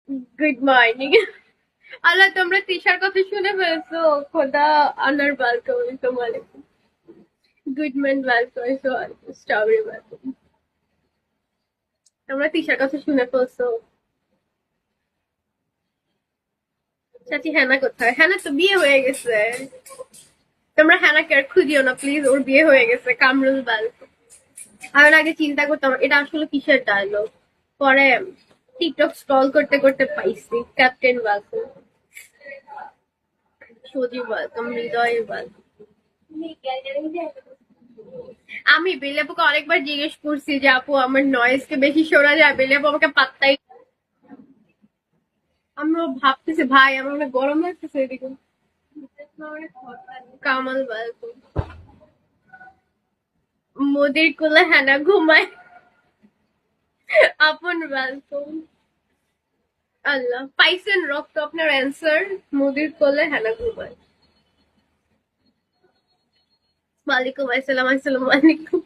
Good morning. আল্লাহ তোমরা তিশার কথা শুনে ফেলছো। খোদা আনার বালকনি তোমার good man balcony strawberry balcony. তোমরা তিশার কথা শুনে ফেলছো। চাচি হ্যানা কোথায়? হ্যানা তো বিয়ে হয়ে গেছে। তোমরা হ্যানাকে আর খুঁজিও না প্লিজ, ওর বিয়ে হয়ে গেছে। কামরুল বালকনি। আমি আগে চিন্তা করতাম এটা আসলে কিসের ডায়লগ, পরে টিকটক স্ক্রল করতে করতে পাইছি ক্যাপ্টেন বালকনি। সজীব বালকনি, হৃদয় বালকনি। আমি বেলেপুকে অনেকবার জিজ্ঞেস করছি যে আপু আমার নয়েজ কে বেশি শোনা যায়, বেলেপু আমাকে পাত্তাই। আমরা ভাবতেছি ভাই আমার অনেক গরম লাগতেছে এদিকে। কামাল বালকু, মোদির কোলে হেনা ঘুমায়। আপন বালকু। আল্লাহ পাইছেন রক্ত আপনার অ্যান্সার। মোদির কোলে হেনা ঘুমায়। ওয়ালাইকুম আসসালাম। আসসালামু আলাইকুম।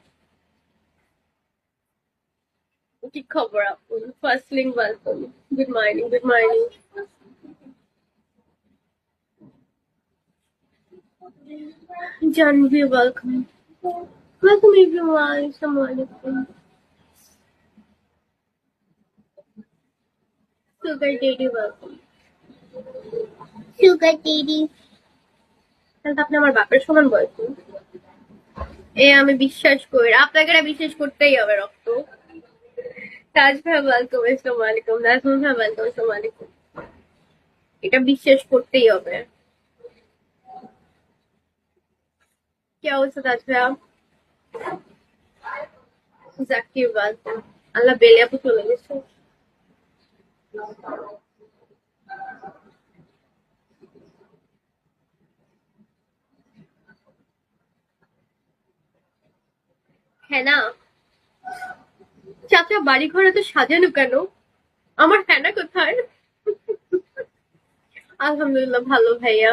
কি খবর আপু? ফার্স্টলিং welcome. Good morning, good morning. Janvi welcome. Welcome everyone. আসসালামু আলাইকুম। Sugar daddy welcome. Sugar daddy. তাহলে তো আপনি আমার বাপের সমান বয়সী। এ আমি বিশ্বাস করি, আপনাকে এটা বিশ্বাস করতেই হবে রক্ত। তাজ ভাই ওয়েলকাম। আসসালামু আলাইকুম। নাজমুল ভাই ওয়েলকাম। আসসালামু আলাইকুম। এটা বিশ্বাস করতেই হবে। কি অবস্থা তাজ ভাইয়া? জাকির ওয়েলকাম। আল্লাহ বেলে আপু চলে গেছে। হ্যাঁ না, চাচা বাড়ি ঘরে তো সাজানো কেন? আমার হ্যানা কোথায়? আলহামদুলিল্লাহ ভালো ভাইয়া।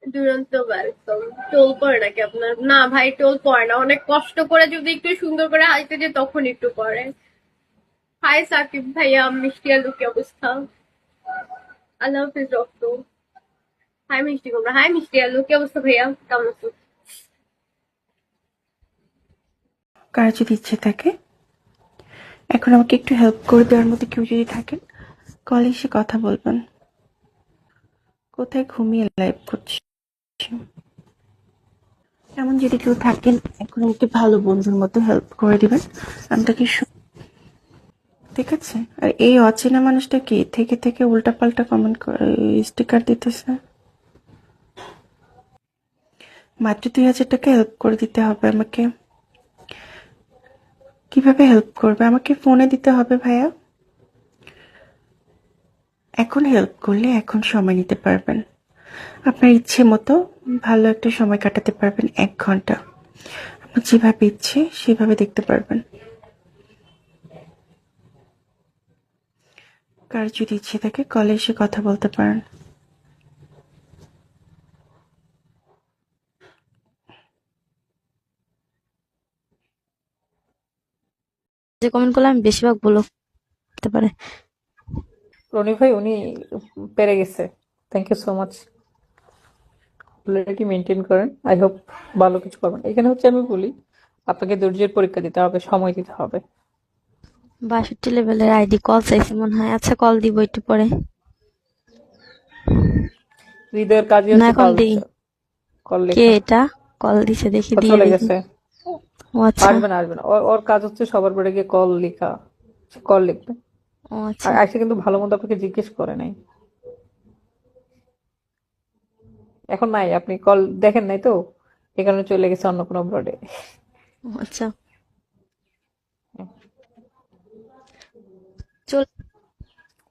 দুরন্ত ওয়েলকাম। টোল পড়ে নাকি আপনার? না ভাই টোল পড়ে না, অনেক কষ্ট করে যদি একটু সুন্দর করে হাসতে যে তখন একটু পড়ে। হাই সাকিব ভাইয়া, মিষ্টি আলু কি অবস্থা? আল্লাহ হাফিজ রক্ত। হাই মিষ্টি কুমড়া, হাই মিষ্টি আলু কি অবস্থা ভাইয়া, কেমন আছো? কার যদি ইচ্ছে থাকে এখন আমাকে একটু হেল্প করে দেওয়ার মতো কেউ যদি থাকেন কলে এসে কথা বলবেন। কোথায় ঘুমিয়ে লাইভ করছি, এমন যদি কেউ থাকেন এখন আমাকে ভালো বন্ধুর মতো হেল্প করে দিবেন। আমি তাকে ঠিক আছে। আর এই অচেনা মানুষটা কি থেকে থেকে উল্টাপাল্টা কমেন্ট করে স্টিকার দিতেছে। মাত্র 2000 টাকা হেল্প করে দিতে হবে আমাকে। কিভাবে হেল্প করবে? আমাকে ফোনে দিতে হবে ভাইয়া। এখন হেল্প করলে এখন সময় নিতে পারবেন, আপনার ইচ্ছে মতো ভালো একটা সময় কাটাতে পারবেন। 1 ঘন্টা আপনার যেভাবে ইচ্ছে সেভাবে দেখতে পারবেন। কার যদি ইচ্ছে থাকে কলে এসে কথা বলতে পারেন। যে কমেন্ট করলে আমি বেশিরভাগ বলে করতে পারে। রনি ভাই উনি পেরে গেছে। Thank you so much. কি মেনটেন করেন, আই হোপ ভালো কিছু করবেন। এখানে হচ্ছে আমি বলি আপনাকে ধৈর্যের পরীক্ষা দিতে হবে, সময় দিতে হবে। 62 লেভেলের আইডি কল চাইছে মনে হয়। আচ্ছা কল দিব একটু পরে, হৃদয়ের কাজই না হচ্ছে এখন কল দিই। কল কে লেখা। এটা কল দিছে? দেখি ও দিয়ে চলে দেখি। গেছে। ও আচ্ছা। আসবে না আসবে না, ওর কাজ হচ্ছে সবার পরে গিয়ে কল লেখা। কল লিখবে। ও আর আচ্ছা। আইসে কিন্তু ভালো মতো আপনাকে জিজ্ঞেস করে নাই। এখন নাই, আপনি কল দেখেন নাই তো, এই কারণে চলে গেছে অন্য কোনো ব্রডে। ও আচ্ছা। চল।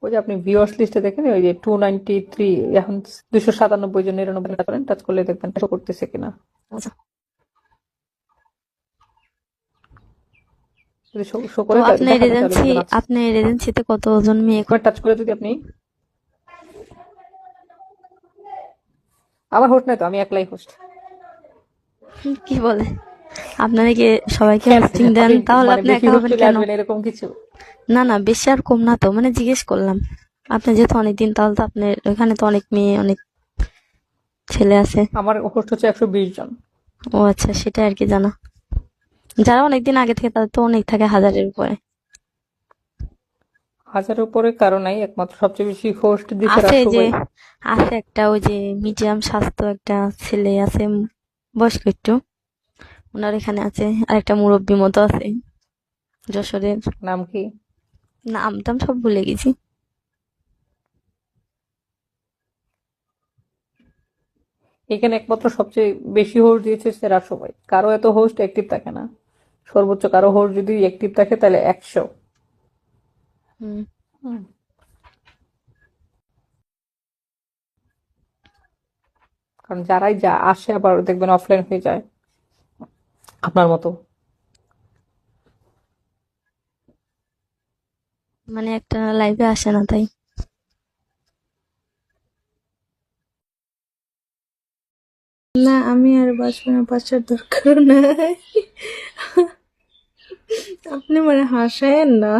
ওই যে আপনি ভিউয়ার্স লিস্টে দেখেন ওই যে 293, এখন 297 জন 99 করেন, টাচ করলে দেখবেন শো করতেছে কিনা। আচ্ছা। যদি শো তো করে আপনার দেখাবে তাহলে এজেন্সি, বুঝবেন আছে। আপনার এজেন্সিতে কতজন মেয়ে? টাচ করে যদি আপনি, আমার হোস্ট নাই তো, আমি একলাই হোস্ট। কি বলে? আপনারা কি সবাইকে কেন হোস্টিং দেন, আপনি তাহলে মানে আপনি বেশি একা হোস্ট হবেন চলে কেন? আসবেন এরকম কিছু? না না, বেশি আর কম না তো, মানে জিজ্ঞেস করলাম। আপনি যেহেতু অনেকদিন, তাহলে তো আপনার ওখানে তো অনেক মেয়ে, অনেক ছেলে আছে। আমার হোস্ট হচ্ছে 120 জন। ও আচ্ছা, সেটা আর কি জানা। যারা অনেকদিন আগে থেকে, তাদের তো অনেক থাকে, 1000-এর উপরে। 1000-এর উপরে কারো নাই, একমাত্র সবচেয়ে বেশি হোস্ট দিছে আছে রাসু যে, ভাই। আছে একটা ওই যে মিডিয়াম স্বাস্থ্য একটা ছেলে আছে, বয়স্ক একটু, ওনার এখানে আছে। আর একটা মুরব্বী মতো আছে, যশোরের। নাম কি? নাম টাম সব ভুলে গেছি। এখানে একমাত্র সবচেয়ে বেশি হোস্ট দিয়েছে সে রাসু ভাই, কারো এত হোস্ট অ্যাক্টিভ থাকে না। সর্বোচ্চ কারো হোস্ট যদি অ্যাক্টিভ থাকে তাহলে 100। হুম। হুম। কারণ যারাই যা আসে আবার দেখবেন অফলাইন হয়ে যায়, আপনার মতো। মানে একটা লাইভে আসে না তাই। না, আমি আর বাঁচবো না, বাঁচার দরকার নাই। আপনি মানে হাসায়েন না।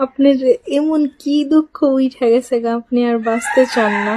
আপনার এমন কি দুঃখ উঠে গেছে গা, আপনি আর বাঁচতে চান না?